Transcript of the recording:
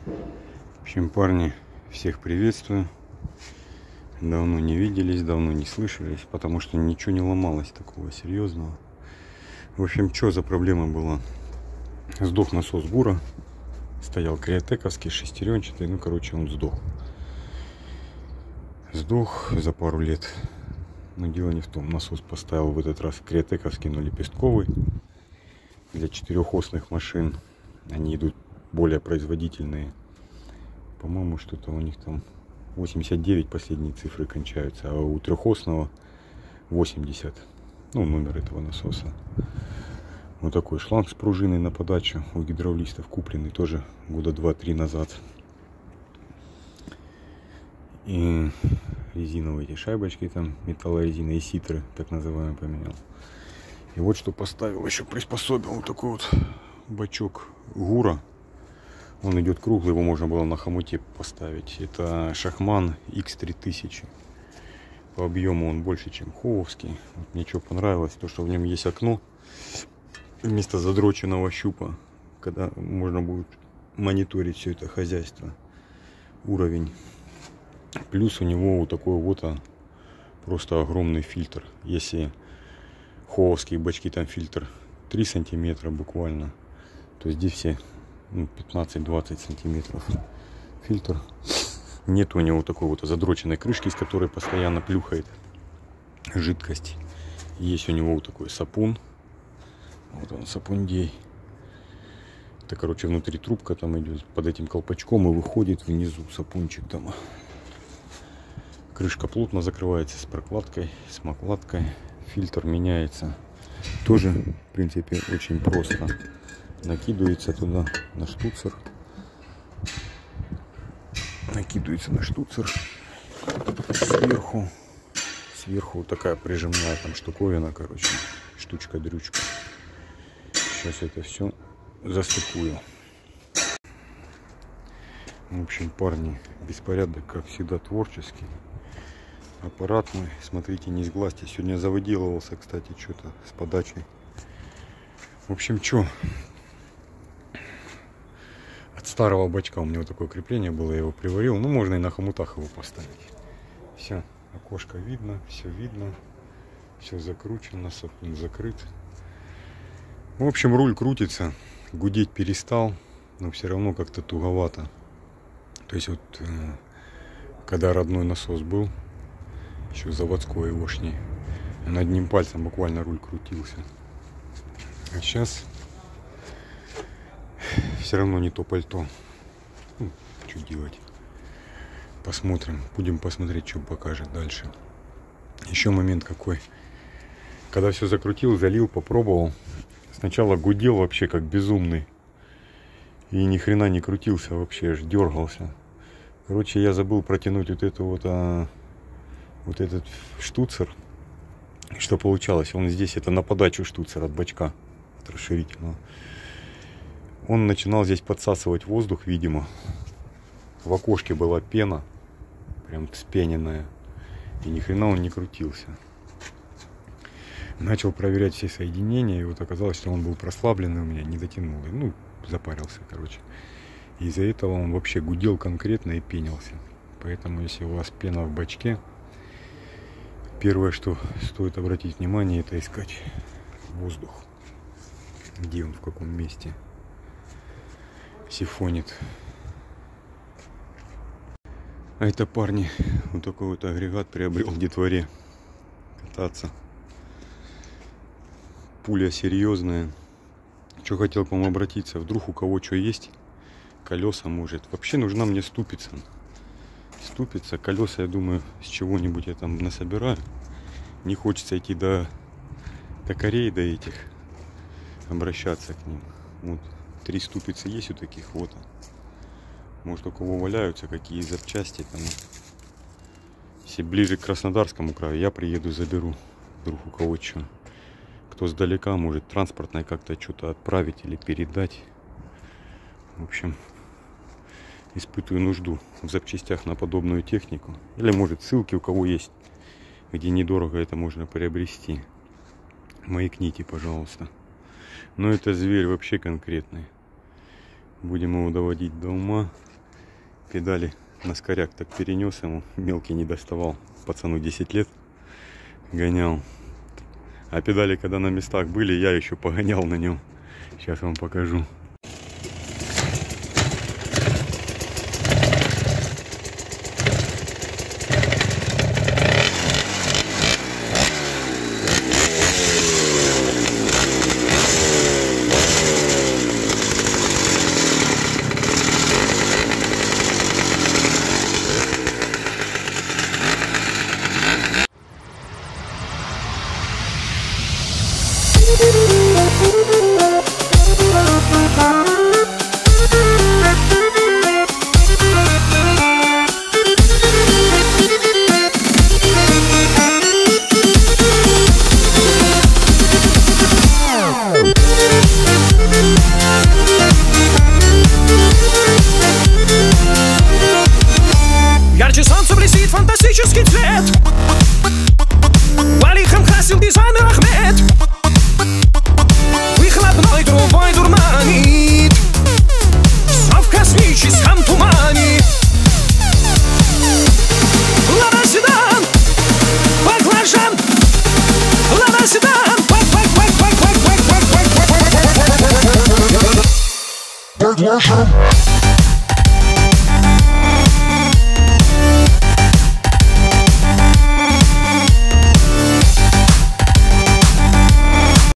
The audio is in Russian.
В общем, парни, всех приветствую. Давно не виделись, давно не слышались, потому что ничего не ломалось такого серьезного. В общем, что за проблема была? Сдох насос бура. Стоял криотековский, шестеренчатый. Ну, короче, он сдох. Сдох за пару лет. Но дело не в том. Насос поставил в этот раз криотековский, но лепестковый. Для четырехосных машин. Они идут более производительные. По-моему, что-то у них там 89 последние цифры кончаются, а у трехосного 80. Ну, номер этого насоса. Вот такой шланг с пружиной на подачу у гидравлистов купленный тоже года 2-3 назад. И резиновые эти шайбочки там, металлорезина и ситры, так называемые, поменял. И вот что поставил, еще приспособил вот такой вот бачок Гура. Он идет круглый, его можно было на хомуте поставить. Это Шахман X3000. По объему он больше, чем Хововский. Вот мне что понравилось, то что в нем есть окно вместо задроченного щупа, когда можно будет мониторить все это хозяйство, уровень. Плюс у него вот такой вот просто огромный фильтр. Если Хововские бачки, там фильтр 3 сантиметра буквально, то здесь все 15-20 сантиметров фильтр. Нет у него такой вот задроченной крышки, из которой постоянно плюхает жидкость. Есть у него вот такой сапун. Вот он, сапундей. Это, короче, внутри трубка там идет под этим колпачком и выходит внизу сапунчик там. Крышка плотно закрывается с прокладкой, с накладкой. Фильтр меняется. Тоже, в принципе, очень просто. Накидывается туда на штуцер. Накидывается на штуцер. Сверху вот такая прижимная там штуковина, короче, штучка-дрючка. Сейчас это все застыкую. В общем, парни, беспорядок, как всегда, творческий. Аппарат мой, смотрите, не сглазьте. Сегодня завыделывался, кстати, что-то с подачей. В общем, что? От старого бачка у меня вот такое крепление было, я его приварил. Ну, можно и на хомутах его поставить. Все, окошко видно, все закручено, сапун закрыт. В общем, руль крутится, гудеть перестал, но все равно как-то туговато. То есть вот, когда родной насос был, еще заводской егошний, он одним пальцем буквально руль крутился. А сейчас все равно не то пальто. Ну, что делать? Посмотрим. Будем посмотреть, что покажет дальше. Еще момент какой. Когда все закрутил, залил, попробовал. Сначала гудел вообще как безумный. И ни хрена не крутился вообще, аж дергался. Короче, я забыл протянуть вот эту вот этот штуцер. Что получалось? Он здесь, это на подачу штуцер от бачка, от расширительного. Он начинал здесь подсасывать воздух, видимо. В окошке была пена, прям вспененная. И ни хрена он не крутился. Начал проверять все соединения, и вот оказалось, что он был прослабленный у меня, не дотянул. Ну, запарился, короче. Из-за этого он вообще гудел конкретно и пенился. Поэтому, если у вас пена в бачке, первое, что стоит обратить внимание, это искать воздух. Где он, в каком месте сифонит. А это, парни, вот такой вот агрегат приобрел в детворе. Кататься. Пуля серьезная. Что хотел к вам обратиться, вдруг у кого что есть, колеса может. Вообще нужна мне ступица. Ступица, колеса, я думаю, с чего-нибудь я там насобираю. Не хочется идти до токарей, до этих, обращаться к ним. Вот 3 ступицы есть у таких вот. Может, у кого валяются какие запчасти там. Если ближе к Краснодарскому краю, я приеду, заберу. Вдруг у кого что. Кто сдалека, может транспортной как-то что-то отправить или передать. В общем, испытываю нужду в запчастях на подобную технику. Или может ссылки у кого есть, где недорого это можно приобрести. Маякните, пожалуйста. Но это зверь вообще конкретный. Будем его доводить до ума. Педали на скоряк так перенес ему, мелкий не доставал. Пацану 10 лет гонял. А педали, когда на местах были, я еще погонял на нем. Сейчас вам покажу. Ярче солнца блестит фантастический цвет. Валихом красил дизайнер Ахмед. Выхлопной трубой дурманит. Все в космическом тумане. Лада седан, баклажан. Лада седан, баклажан.